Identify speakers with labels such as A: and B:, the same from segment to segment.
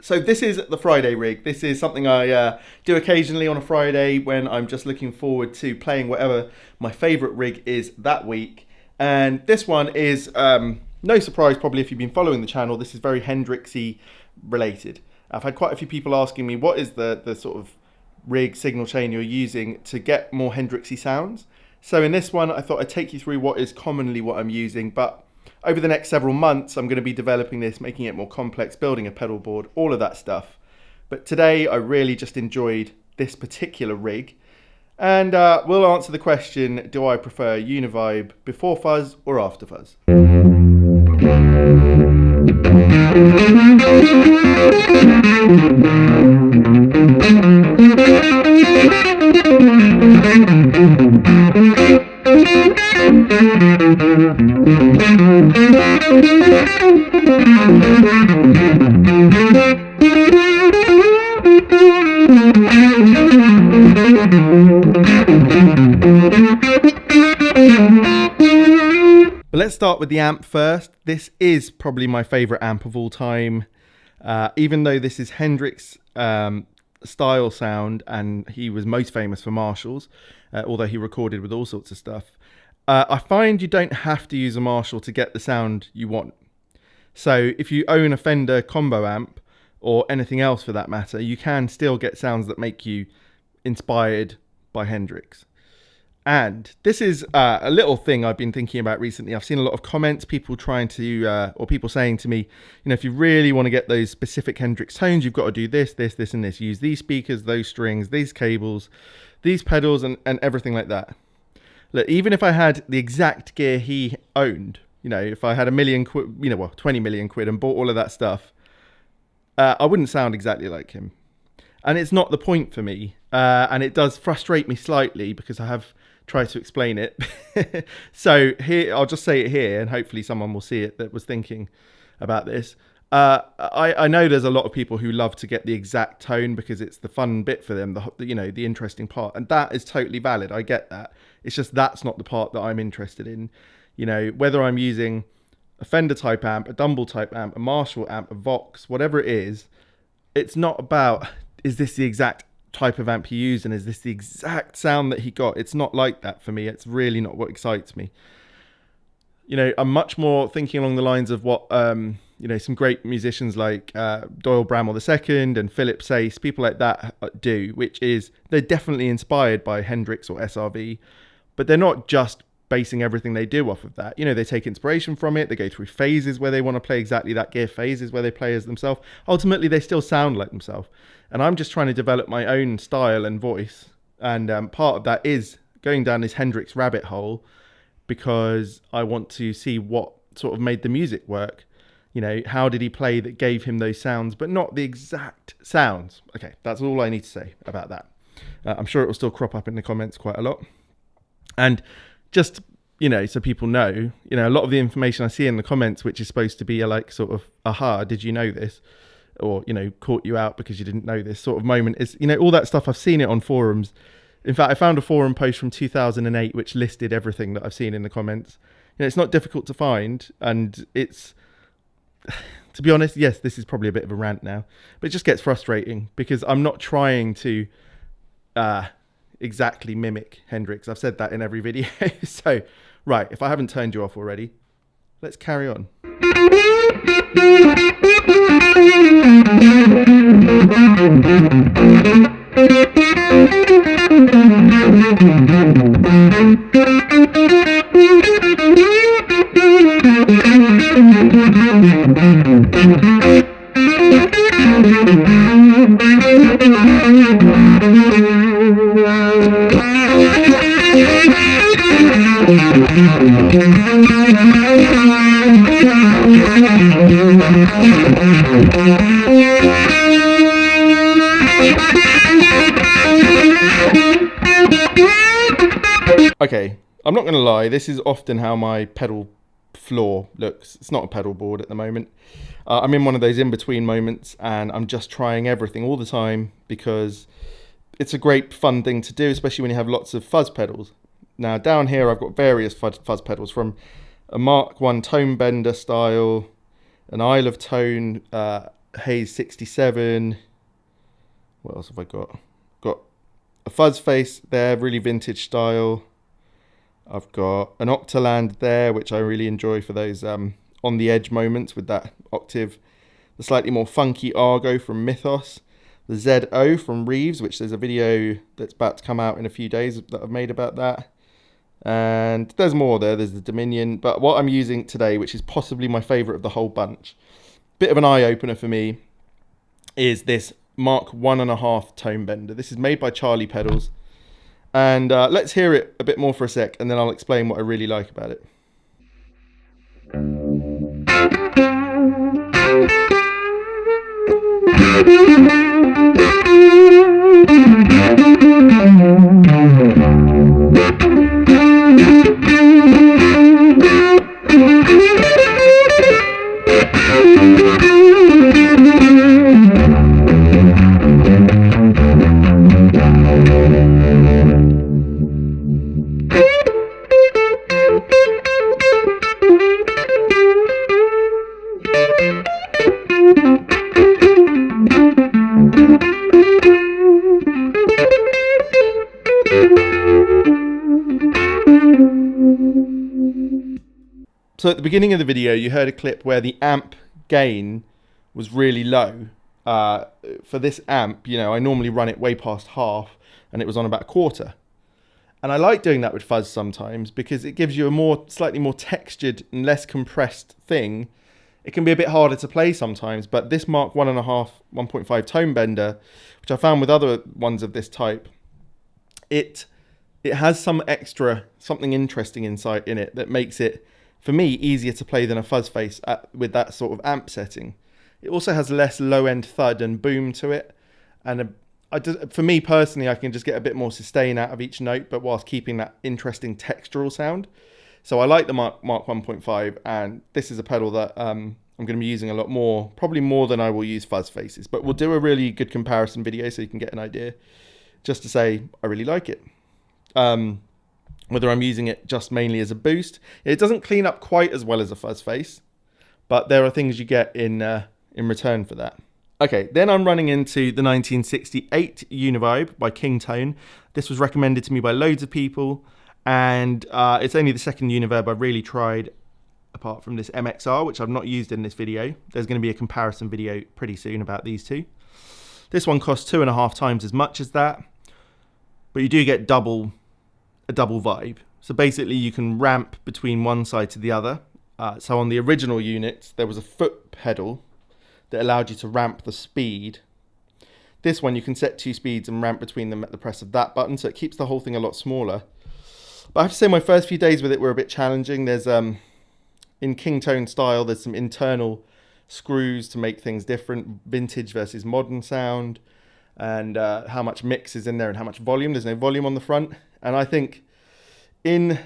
A: So this is the Friday rig. This is something I do occasionally on a Friday when I'm just looking forward to playing whatever my favourite rig is that week. And this one is, no surprise probably if you've been following the channel, this is very Hendrixy related. I've had quite a few people asking me what is the sort of rig signal chain you're using to get more Hendrixy sounds. So in this one I thought I'd take you through what is commonly what I'm using, but over the next several months, I'm going to be developing this, making it more complex, building a pedal board, all of that stuff. But today, I really just enjoyed this particular rig. And we'll answer the question, do I prefer Univibe before Fuzz or after Fuzz? But let's start with the amp first. This is probably my favorite amp of all time. Even though this is Hendrix style sound and he was most famous for Marshalls, although he recorded with all sorts of stuff. I find you don't have to use a Marshall to get the sound you want. So if you own a Fender combo amp or anything else for that matter, you can still get sounds that make you inspired by Hendrix. And this is a little thing I've been thinking about recently. I've seen a lot of comments, people trying to, or people saying to me, you know, if you really want to get those specific Hendrix tones, you've got to do this, this, this, and this. Use these speakers, those strings, these cables, these pedals, and everything like that. Look, even if I had the exact gear he owned, you know, if I had £1 million quid, you know, well, 20 million quid and bought all of that stuff, I wouldn't sound exactly like him. And it's not the point for me. And it does frustrate me slightly because I have tried to explain it. So here, I'll just say it here and hopefully someone will see it that was thinking about this. I know there's a lot of people who love to get the exact tone because it's the fun bit for them, the interesting part. And that is totally valid. I get that. It's just that's not the part that I'm interested in. You know, whether I'm using a Fender type amp, a Dumble type amp, a Marshall amp, a Vox, whatever it is, it's not about, is this the exact type of amp he used and is this the exact sound that he got? It's not like that for me. It's really not what excites me. You know, I'm much more thinking along the lines of what, you know, some great musicians like Doyle Bramwell II and Philip Sace, people like that do, which is they're definitely inspired by Hendrix or SRV, but they're not just basing everything they do off of that. You know, they take inspiration from it. They go through phases where they want to play exactly that gear, phases where they play as themselves. Ultimately, they still sound like themselves. And I'm just trying to develop my own style and voice. And part of that is going down this Hendrix rabbit hole because I want to see what sort of made the music work. You know, how did he play that gave him those sounds, but not the exact sounds. Okay, that's all I need to say about that. I'm sure it will still crop up in the comments quite a lot. And just, you know, so people know, you know, a lot of the information I see in the comments, which is supposed to be a like sort of, aha, did you know this? Or, you know, caught you out because you didn't know this sort of moment is, you know, all that stuff. I've seen it on forums. In fact, I found a forum post from 2008, which listed everything that I've seen in the comments. You know, it's not difficult to find. And it's, to be honest, yes, this is probably a bit of a rant now, but it just gets frustrating because I'm not trying to exactly mimic Hendrix. I've said that in every video. So, right, if I haven't turned you off already, let's carry on. Okay, I'm not going to lie, this is often how my pedal floor looks. It's not a pedal board at the moment. I'm in one of those in-between moments and I'm just trying everything all the time because it's a great fun thing to do, especially when you have lots of fuzz pedals. Now down here I've got various fuzz pedals, from a Mark 1 tone bender style, an Isle of Tone Haze 67. What else have I got? Got a fuzz face there, really vintage style. I've got an Octaland there, which I really enjoy for those on the edge moments with that octave. The slightly more funky Argo from Mythos. The ZO from Reeves, which there's a video that's about to come out in a few days that I've made about that. And there's more there. There's the Dominion. But what I'm using today, which is possibly my favourite of the whole bunch, bit of an eye-opener for me, is this Mark 1.5 tone bender. This is made by Charlie Pedals. And let's hear it a bit more for a sec, and then I'll explain what I really like about it. So at the beginning of the video, you heard a clip where the amp gain was really low. For this amp, you know, I normally run it way past half, and it was on about a quarter. And I like doing that with fuzz sometimes because it gives you a slightly more textured and less compressed thing. It can be a bit harder to play sometimes, but this Mark 1.5, 1.5 tone bender, which I found with other ones of this type, it has something interesting inside in it that makes it, for me, easier to play than a fuzz face with that sort of amp setting. It also has less low-end thud and boom to it. And for me personally, I can just get a bit more sustain out of each note, but whilst keeping that interesting textural sound. So I like the Mark 1.5, and this is a pedal that I'm going to be using a lot more, probably more than I will use fuzz faces. But we'll do a really good comparison video so you can get an idea, just to say I really like it. Whether I'm using it just mainly as a boost. It doesn't clean up quite as well as a fuzz face, but there are things you get in return for that. Okay, then I'm running into the 1968 Univibe by Kingtone. This was recommended to me by loads of people, and it's only the second Univibe I've really tried, apart from this MXR, which I've not used in this video. There's going to be a comparison video pretty soon about these two. This one costs 2.5 times as much as that, but you do get a double vibe. So basically you can ramp between one side to the other. So on the original units, there was a foot pedal that allowed you to ramp the speed. This one you can set 2 speeds and ramp between them at the press of that button, so it keeps the whole thing a lot smaller. But I have to say my first few days with it were a bit challenging. There's in Kingtone style, there's some internal screws to make things different, vintage versus modern sound, and how much mix is in there and how much volume. There's no volume on the front. And I think in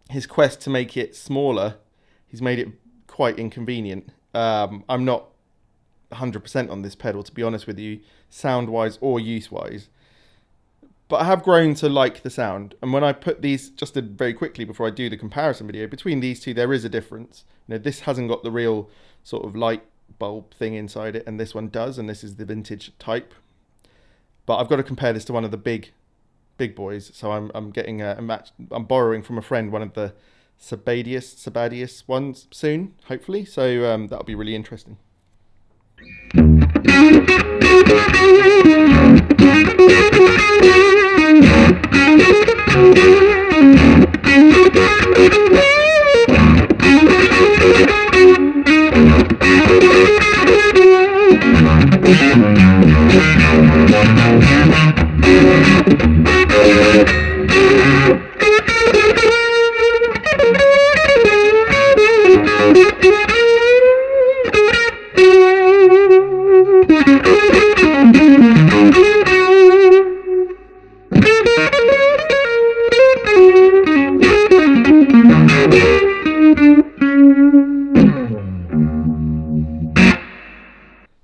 A: his quest to make it smaller, he's made it quite inconvenient. I'm not 100% on this pedal, to be honest with you, sound-wise or use-wise. But I have grown to like the sound. And when I put these, just very quickly before I do the comparison video, between these two, there is a difference. You know, this hasn't got the real sort of light bulb thing inside it, and this one does, and this is the vintage type. But I've got to compare this to one of the big boys, so I'm getting a match. I'm borrowing from a friend one of the Sabadius ones soon, hopefully. So that'll be really interesting.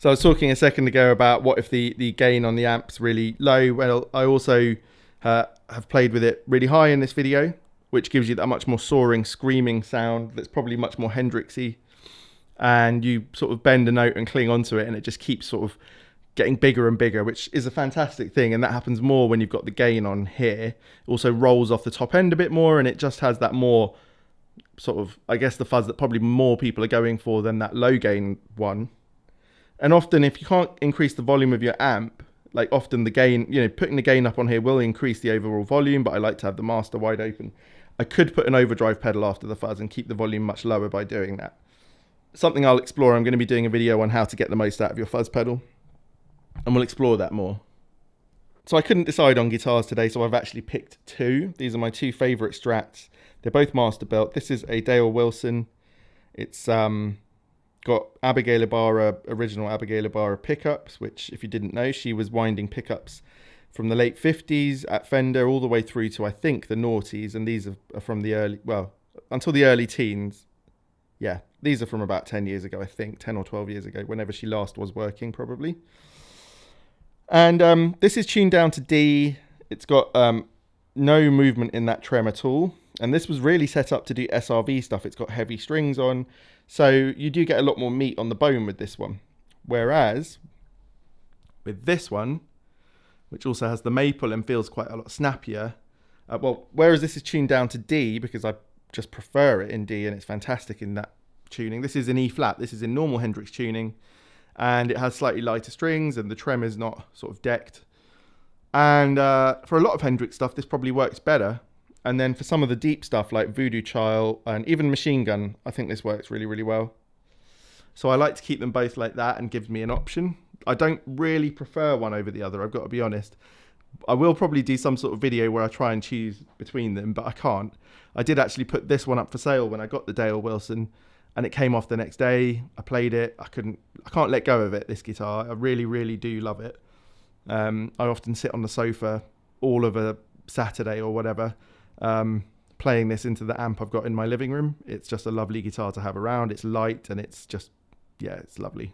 A: So I was talking a second ago about what if the gain on the amp's really low. Well, I also have played with it really high in this video, which gives you that much more soaring, screaming sound that's probably much more Hendrixy. And you sort of bend a note and cling onto it, and it just keeps sort of getting bigger and bigger, which is a fantastic thing. And that happens more when you've got the gain on here. It also rolls off the top end a bit more, and it just has that more sort of, I guess, the fuzz that probably more people are going for than that low gain one. And often if you can't increase the volume of your amp, like often the gain, you know, putting the gain up on here will increase the overall volume, but I like to have the master wide open. I could put an overdrive pedal after the fuzz and keep the volume much lower by doing that. Something I'll explore. I'm going to be doing a video on how to get the most out of your fuzz pedal, and we'll explore that more. So I couldn't decide on guitars today, so I've actually picked two. These are my two favourite Strats. They're both master built. This is a Dale Wilson. It's got Abigail Ibarra, original Abigail Ibarra pickups, which, if you didn't know, she was winding pickups from the late 50s at Fender all the way through to, I think, the noughties. And these are from the early, well, until the early teens. Yeah, these are from about 10 years ago, I think, 10 or 12 years ago, whenever she last was working, probably. And this is tuned down to D. It's got no movement in that trem at all. And this was really set up to do SRV stuff. It's got heavy strings on. So you do get a lot more meat on the bone with this one. Whereas with this one, which also has the maple and feels quite a lot snappier. Whereas this is tuned down to D because I just prefer it in D and it's fantastic in that tuning. This is in E flat. This is in normal Hendrix tuning. And it has slightly lighter strings and the trem is not sort of decked. And for a lot of Hendrix stuff, this probably works better. And then for some of the deep stuff like Voodoo Child and even Machine Gun, I think this works really, really well. So I like to keep them both like that and gives me an option. I don't really prefer one over the other, I've got to be honest. I will probably do some sort of video where I try and choose between them, but I can't. I did actually put this one up for sale when I got the Dale Wilson, and it came off the next day. I played it. I can't let go of it, this guitar. I really, really do love it. I often sit on the sofa all of a Saturday or whatever, playing this into the amp I've got in my living room. It's just a lovely guitar to have around. It's light and it's just, yeah, it's lovely.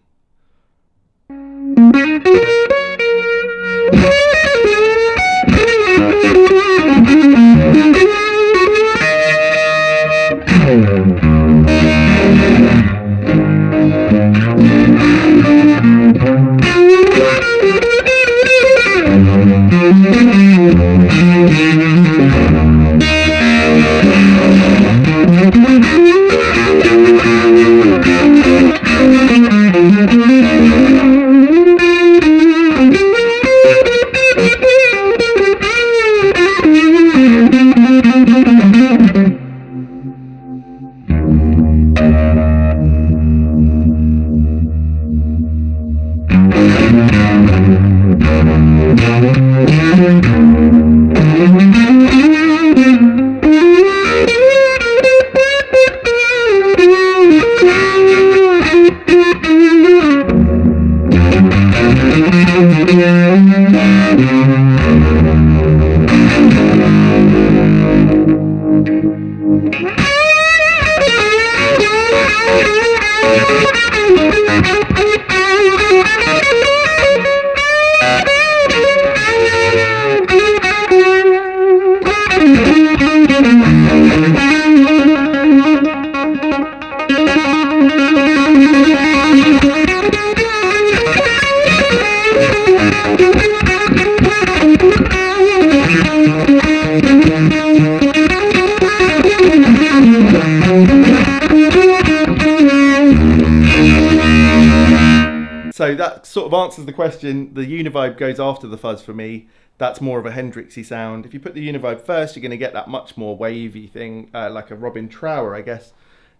A: So that sort of answers the question. The Univibe goes after the fuzz for me. That's more of a Hendrixy sound. If you put the Univibe first, you're going to get that much more wavy thing, like a Robin Trower, I guess,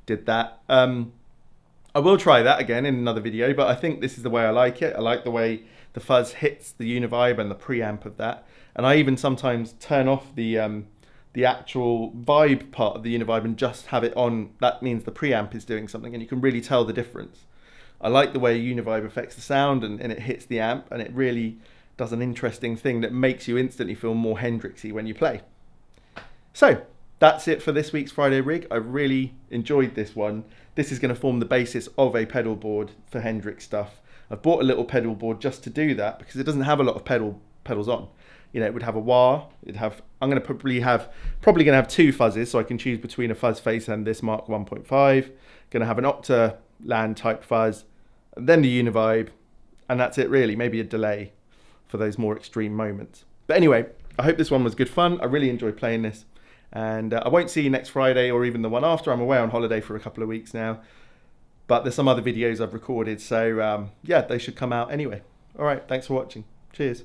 A: did that. I will try that again in another video, but I think this is the way I like it. I like the way the fuzz hits the Univibe and the preamp of that. And I even sometimes turn off the actual vibe part of the Univibe and just have it on. That means the preamp is doing something, and you can really tell the difference. I like the way Univibe affects the sound and it hits the amp, and it really does an interesting thing that makes you instantly feel more Hendrixy when you play. So that's it for this week's Friday rig. I really enjoyed this one. This is going to form the basis of a pedal board for Hendrix stuff. I've bought a little pedal board just to do that because it doesn't have a lot of pedals on. You know, it would have a wah. I'm going to probably going to have two fuzzes, so I can choose between a fuzz face and this Mark 1.5. Going to have an octa land type fuzz, and then the Univibe, and that's it really. Maybe a delay for those more extreme moments. But anyway, I hope this one was good fun. I really enjoyed playing this, and I won't see you next Friday or even the one after. I'm away on holiday for a couple of weeks now, but there's some other videos I've recorded, so yeah, they should come out anyway. All right, thanks for watching. Cheers.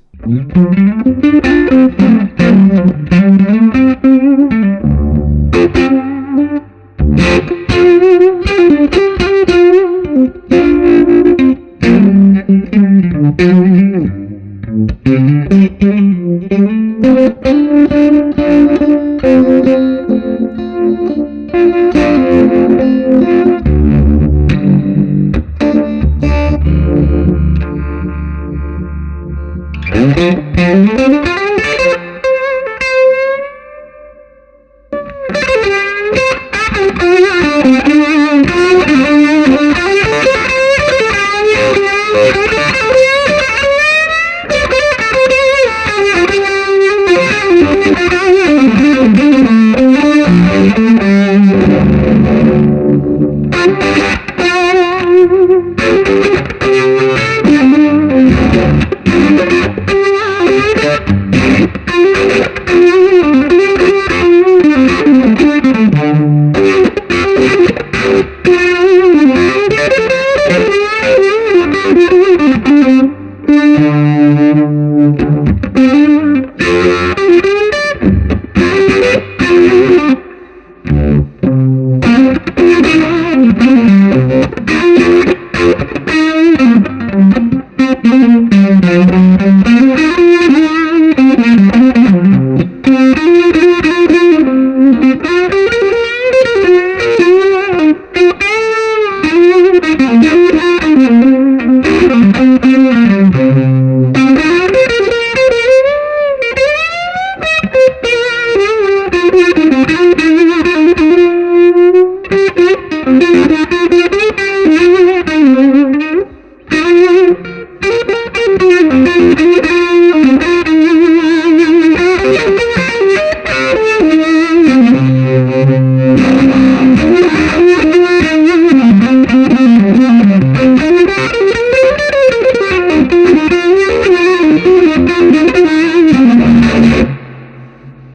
B: Thank you.